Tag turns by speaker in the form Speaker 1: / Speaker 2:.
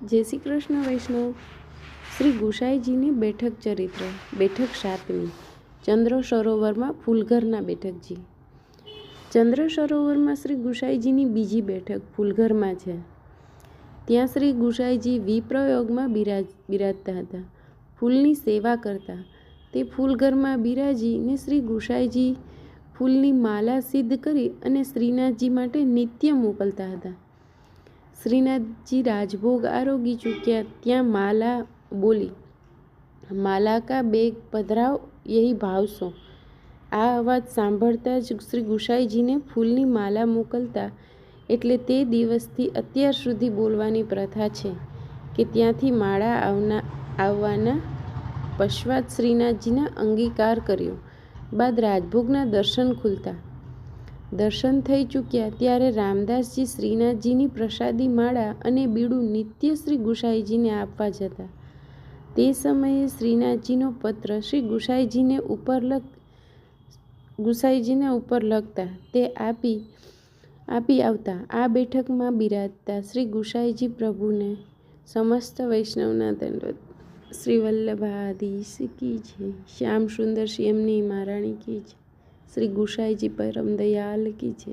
Speaker 1: જય શ્રી કૃષ્ણ વૈષ્ણવ. શ્રી ગુસાઈજીની બેઠક ચરિત્ર. બેઠક 7મી. ચંદ્ર સરોવરમાં ફૂલઘરના બેઠકજી. ચંદ્ર સરોવરમાં શ્રી ગુસાઈજીની બીજી બેઠક ફૂલઘરમાં છે. ત્યાં શ્રી ગુસાઈજી વિપ્રયોગમાં બિરાજતા હતા. ફૂલની સેવા કરતા. તે ફૂલઘરમાં બિરાજીને શ્રી ગુસાઈજી ફૂલની માલા સિદ્ધ કરી અને શ્રીનાથજી માટે નિત્ય મોકલતા હતા. શ્રીનાથજી રાજભોગ આરોગી ચૂક્યા ત્યાં માલા બોલી, માલા કા બેગ પધરાવ યહી ભાવસો. આ અવાજ સાંભળતા જ શ્રી ગુસાઈજીને ફૂલની માલા મોકલતા. એટલે તે દિવસથી અત્યાર સુધી બોલવાની પ્રથા છે કે ત્યાંથી માળા આવવાના પશ્ચાત શ્રીનાથજીના અંગીકાર કર્યો બાદ રાજભોગના દર્શન ખુલતા. દર્શન થઈ ચૂક્યા ત્યારે રામદાસજી શ્રીનાથજીની પ્રસાદી માળા અને બીડું નિત્ય શ્રી ગુસાઈજીને આપવા જતા. તે સમયે શ્રીનાથજીનો પત્ર શ્રી ગુસાઈજીને ઉપર લખતા. તે આપી આવતા. આ બેઠકમાં બિરાજતા શ્રી ગુસાઈજી પ્રભુને સમસ્ત વૈષ્ણવના દંડવત. શ્રી વલ્લભાધીશ કી જય. શ્યામ સુંદર શ્રી એમની મહારાણી કી જય. શ્રી ગુસાઈજી પરમ દયાલ કી જય.